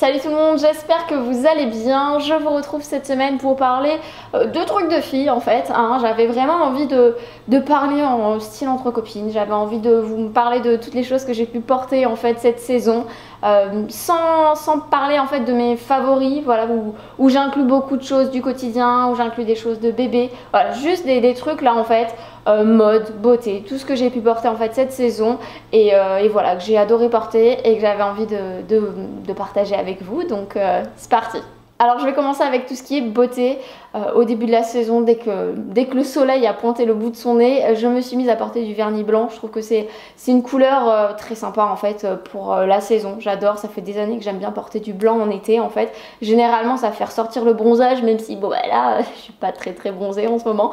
Salut tout le monde, j'espère que vous allez bien. Je vous retrouve cette semaine pour parler de trucs de filles en fait. J'avais vraiment envie de parler en style entre copines. J'avais envie de vous parler de toutes les choses que j'ai pu porter en fait cette saison. Sans parler en fait de mes favoris, voilà, où j'inclus beaucoup de choses du quotidien, où j'inclus des choses de bébé. Voilà, juste des trucs là en fait. Mode, beauté, tout ce que j'ai pu porter en fait cette saison et voilà, que j'ai adoré porter et que j'avais envie de partager avec vous, donc c'est parti. Alors je vais commencer avec tout ce qui est beauté. Au début de la saison, dès que le soleil a pointé le bout de son nez, je me suis mise à porter du vernis blanc. Je trouve que c'est une couleur très sympa en fait pour la saison. J'adore, ça fait des années que j'aime bien porter du blanc en été en fait. Généralement ça fait ressortir le bronzage, même si bon bah là je suis pas très bronzée en ce moment.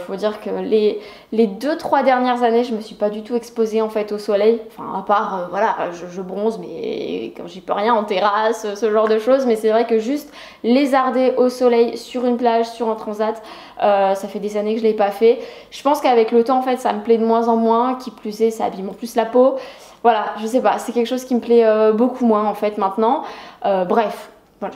Faut dire que les 2-3 dernières années je me suis pas du tout exposée en fait au soleil. Enfin à part voilà, je bronze mais quand j'y peux rien en terrasse, ce genre de choses. Mais c'est vrai que juste lézarder au soleil sur une plage, sur un transat, ça fait des années que je l'ai pas fait. Je pense qu'avec le temps en fait ça me plaît de moins en moins, qui plus est ça abîme en plus la peau. Voilà, je sais pas, c'est quelque chose qui me plaît beaucoup moins en fait maintenant. Bref. Voilà,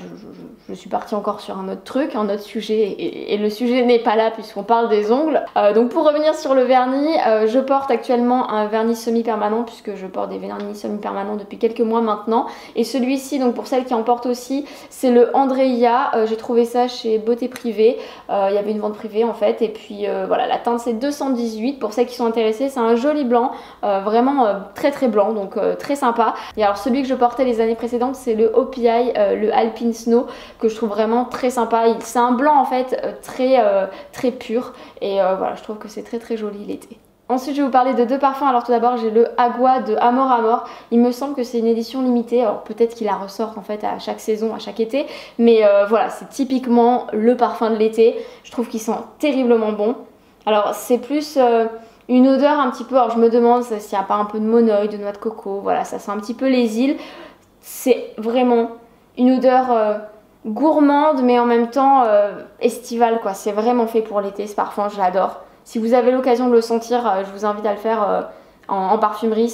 je suis partie encore sur un autre truc, un autre sujet, et le sujet n'est pas là puisqu'on parle des ongles. Donc pour revenir sur le vernis, je porte actuellement un vernis semi-permanent puisque je porte des vernis semi-permanents depuis quelques mois maintenant. Et celui-ci, donc pour celles qui en portent aussi, c'est le Andrea. J'ai trouvé ça chez Beauté Privée. Il y avait une vente privée en fait. Et puis voilà, la teinte c'est 218. Pour celles qui sont intéressées, c'est un joli blanc, vraiment très blanc, donc très sympa. Et alors celui que je portais les années précédentes, c'est le OPI, le Alpine Snow, que je trouve vraiment très sympa. C'est un blanc en fait très pur et voilà, je trouve que c'est très joli l'été. Ensuite je vais vous parler de deux parfums. Alors tout d'abord j'ai le Agua de Amor Amor. Il me semble que c'est une édition limitée, alors peut-être qu'il la ressort en fait à chaque saison, à chaque été, mais voilà, c'est typiquement le parfum de l'été. Je trouve qu'il sent terriblement bon. Alors c'est plus une odeur un petit peu, alors je me demande s'il n'y a pas un peu de monoeil, de noix de coco, voilà, ça sent un petit peu les îles. C'est vraiment une odeur gourmande mais en même temps estivale quoi. C'est vraiment fait pour l'été ce parfum, je l'adore. Si vous avez l'occasion de le sentir, je vous invite à le faire en parfumerie.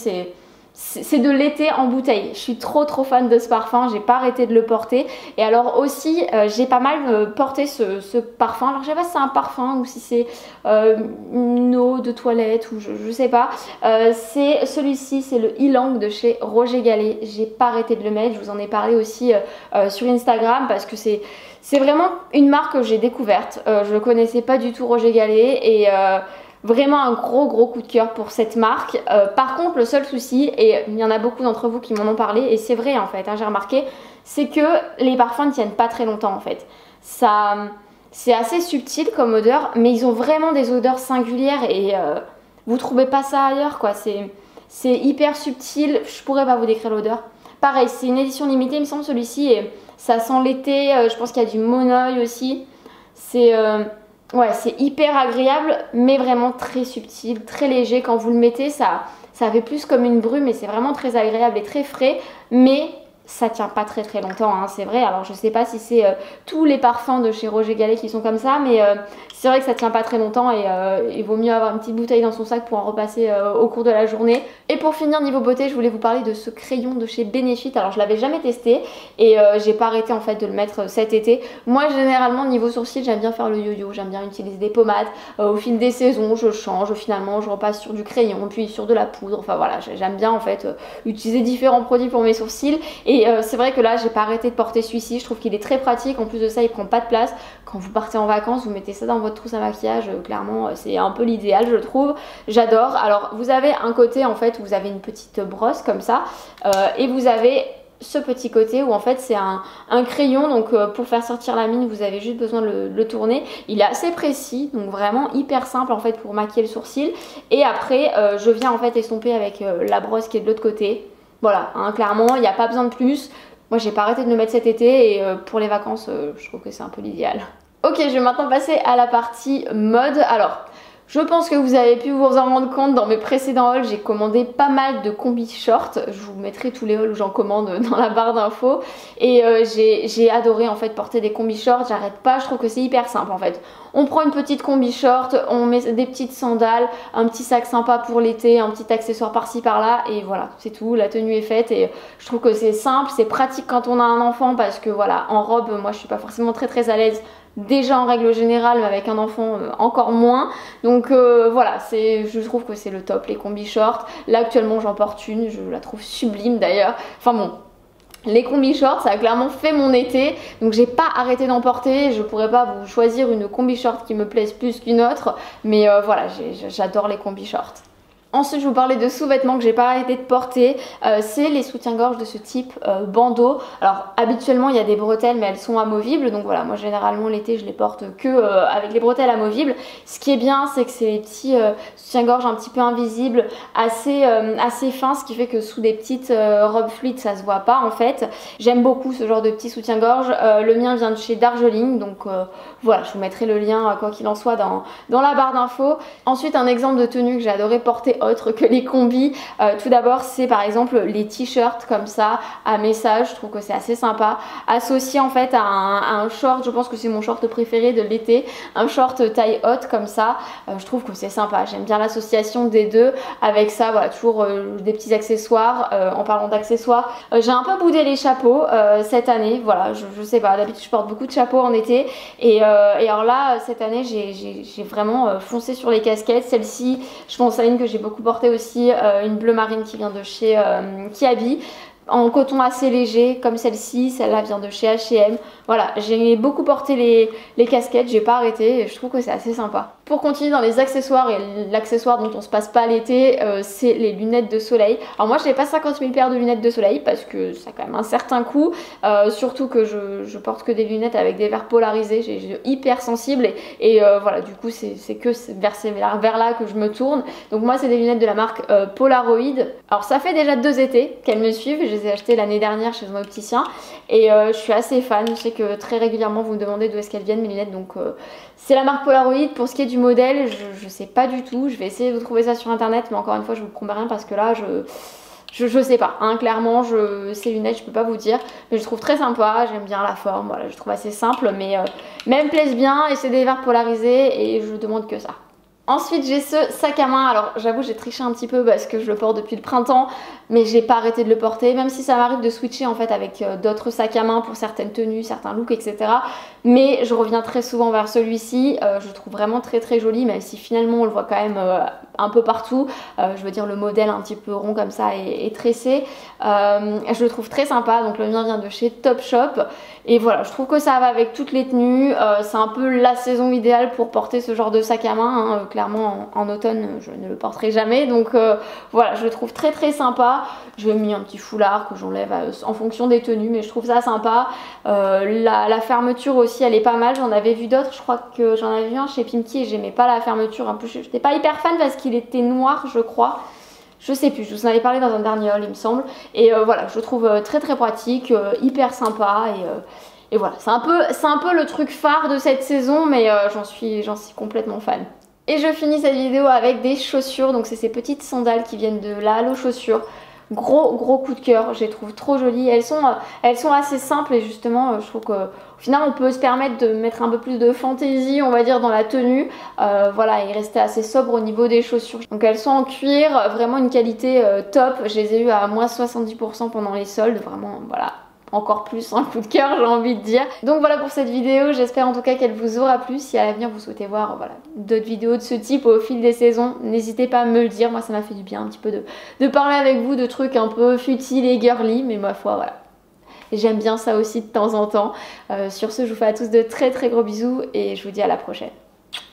C'est de l'été en bouteille. Je suis trop fan de ce parfum, j'ai pas arrêté de le porter. Et alors aussi j'ai pas mal porté ce parfum. Alors je sais pas si c'est un parfum ou si c'est une eau de toilette ou je sais pas. C'est celui-ci, c'est le Ylang de chez Roger Gallet. J'ai pas arrêté de le mettre, je vous en ai parlé aussi sur Instagram parce que c'est vraiment une marque que j'ai découverte. Je connaissais pas du tout Roger Gallet et vraiment un gros coup de cœur pour cette marque. Par contre le seul souci, et il y en a beaucoup d'entre vous qui m'en ont parlé et c'est vrai en fait, j'ai remarqué, c'est que les parfums ne tiennent pas très longtemps en fait. C'est assez subtil comme odeur, mais ils ont vraiment des odeurs singulières et vous trouvez pas ça ailleurs quoi. C'est hyper subtil, je pourrais pas vous décrire l'odeur. Pareil, c'est une édition limitée il me semble celui-ci et ça sent l'été, je pense qu'il y a du monoeil aussi. Ouais, c'est hyper agréable, mais vraiment très subtil, très léger. Quand vous le mettez, ça fait plus comme une brume et c'est vraiment très agréable et très frais. Mais ça tient pas très longtemps, hein, c'est vrai. Alors je sais pas si c'est tous les parfums de chez Roger Gallet qui sont comme ça, mais c'est vrai que ça tient pas très longtemps et il vaut mieux avoir une petite bouteille dans son sac pour en repasser au cours de la journée. Et pour finir niveau beauté, je voulais vous parler de ce crayon de chez Benefit. Alors je l'avais jamais testé et j'ai pas arrêté en fait de le mettre cet été. Moi généralement niveau sourcils j'aime bien faire le yo-yo, j'aime bien utiliser des pommades. Au fil des saisons je change, finalement je repasse sur du crayon puis sur de la poudre. Enfin voilà, j'aime bien en fait utiliser différents produits pour mes sourcils. Et c'est vrai que là j'ai pas arrêté de porter celui-ci, je trouve qu'il est très pratique, en plus de ça il prend pas de place. Quand vous partez en vacances vous mettez ça dans votre trousse à maquillage, clairement c'est un peu l'idéal je trouve, j'adore. Alors vous avez un côté en fait où vous avez une petite brosse comme ça et vous avez ce petit côté où en fait c'est un crayon, donc pour faire sortir la mine vous avez juste besoin de le tourner. Il est assez précis, donc vraiment hyper simple en fait pour maquiller le sourcil. Et après je viens en fait estomper avec la brosse qui est de l'autre côté. Voilà, hein, clairement, il n'y a pas besoin de plus. Moi, j'ai pas arrêté de le mettre cet été et pour les vacances, je trouve que c'est un peu l'idéal. Ok, je vais maintenant passer à la partie mode. Alors, je pense que vous avez pu vous en rendre compte dans mes précédents hauls, j'ai commandé pas mal de combi shorts. Je vous mettrai tous les hauls où j'en commande dans la barre d'infos. Et j'ai adoré en fait porter des combi shorts, j'arrête pas, je trouve que c'est hyper simple en fait. on prend une petite combi short, on met des petites sandales, un petit sac sympa pour l'été, un petit accessoire par-ci par-là et voilà, c'est tout, la tenue est faite et je trouve que c'est simple, c'est pratique quand on a un enfant parce que voilà, en robe, moi je suis pas forcément très à l'aise déjà en règle générale, mais avec un enfant encore moins. Donc voilà, je trouve que c'est le top, les combis shorts. Là actuellement j'en porte une, je la trouve sublime d'ailleurs. Enfin bon, les combis shorts, ça a clairement fait mon été, donc j'ai pas arrêté d'en porter. Je pourrais pas vous choisir une combi short qui me plaise plus qu'une autre, mais voilà, j'adore les combis shorts. Ensuite, je vous parlais de sous-vêtements que j'ai pas arrêté de porter, c'est les soutiens-gorge de ce type bandeau. Alors habituellement il y a des bretelles mais elles sont amovibles, donc voilà, moi généralement l'été je les porte que avec les bretelles amovibles. Ce qui est bien, c'est que c'est des petits soutiens-gorge un petit peu invisibles, assez fins, ce qui fait que sous des petites robes fluides ça se voit pas en fait. J'aime beaucoup ce genre de petits soutiens-gorge, le mien vient de chez Darjeeling, donc voilà, je vous mettrai le lien quoi qu'il en soit dans la barre d'infos. Ensuite, un exemple de tenue que j'ai adoré porter autre que les combis, tout d'abord c'est par exemple les t-shirts comme ça à message, je trouve que c'est assez sympa, associé en fait à un short, je pense que c'est mon short préféré de l'été, un short taille haute comme ça, je trouve que c'est sympa, j'aime bien l'association des deux. Avec ça voilà, toujours des petits accessoires. En parlant d'accessoires, j'ai un peu boudé les chapeaux cette année, voilà, je sais pas, d'habitude je porte beaucoup de chapeaux en été et alors là cette année j'ai vraiment foncé sur les casquettes. Celle-ci, je pense à une que j'ai beaucoup porté aussi, une bleu marine qui vient de chez Kiabi, en coton assez léger comme celle-ci, celle-là vient de chez H&M. Voilà, j'ai beaucoup porté les casquettes, j'ai pas arrêté et je trouve que c'est assez sympa. Pour continuer dans les accessoires, et l'accessoire dont on se passe pas l'été, c'est les lunettes de soleil. Alors moi je n'ai pas 50 000 paires de lunettes de soleil parce que ça a quand même un certain coût, surtout que je porte que des lunettes avec des verres polarisés, j'ai hyper sensible et voilà, du coup c'est que vers ces verres-là que je me tourne. Donc moi c'est des lunettes de la marque Polaroid. Alors ça fait déjà 2 étés qu'elles me suivent, je les ai achetées l'année dernière chez un opticien et je suis assez fan. Je sais que très régulièrement vous me demandez d'où est-ce qu'elles viennent mes lunettes, donc c'est la marque Polaroid. Pour ce qui est du modèle, je sais pas du tout, je vais essayer de trouver ça sur internet, mais encore une fois je vous promets rien parce que là je sais pas, hein, clairement ces lunettes je peux pas vous dire, mais je trouve très sympa, j'aime bien la forme, voilà, je trouve assez simple mais elles me plaisent bien et c'est des verres polarisés et je demande que ça. Ensuite j'ai ce sac à main, alors j'avoue j'ai triché un petit peu parce que je le porte depuis le printemps, mais j'ai pas arrêté de le porter, même si ça m'arrive de switcher en fait avec d'autres sacs à main pour certaines tenues, certains looks, etc. Mais je reviens très souvent vers celui-ci, je le trouve vraiment très joli, même si finalement on le voit quand même un peu partout. Je veux dire le modèle un petit peu rond comme ça et tressé, je le trouve très sympa. Donc le mien vient de chez Topshop et voilà, je trouve que ça va avec toutes les tenues, c'est un peu la saison idéale pour porter ce genre de sac à main, hein. Clairement en automne je ne le porterai jamais, donc voilà, je le trouve très sympa. Je lui ai mis un petit foulard que j'enlève en fonction des tenues, mais je trouve ça sympa. La fermeture aussi elle est pas mal, j'en avais vu d'autres, je crois que j'en avais vu un chez Pimki et j'aimais pas la fermeture, en plus j'étais pas hyper fan parce qu'il était noir je crois. Je sais plus, je vous en avais parlé dans un dernier haul il me semble. Et voilà, je le trouve très pratique, hyper sympa et voilà, c'est un peu le truc phare de cette saison, mais j'en suis complètement fan. Et je finis cette vidéo avec des chaussures, donc c'est ces petites sandales qui viennent de la Halo Chaussures. Gros coup de cœur, je les trouve trop jolies, elles sont assez simples et justement je trouve qu'au final on peut se permettre de mettre un peu plus de fantaisie on va dire dans la tenue, voilà, et rester assez sobre au niveau des chaussures. Donc elles sont en cuir, vraiment une qualité top, je les ai eues à moins 70% pendant les soldes, vraiment voilà. Encore plus un coup de cœur j'ai envie de dire. Donc voilà pour cette vidéo, j'espère en tout cas qu'elle vous aura plu. Si à l'avenir vous souhaitez voir voilà, d'autres vidéos de ce type au fil des saisons, n'hésitez pas à me le dire, moi ça m'a fait du bien un petit peu de parler avec vous de trucs un peu futiles et girly, mais ma foi voilà, j'aime bien ça aussi de temps en temps. Sur ce je vous fais à tous de très gros bisous et je vous dis à la prochaine.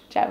Ciao.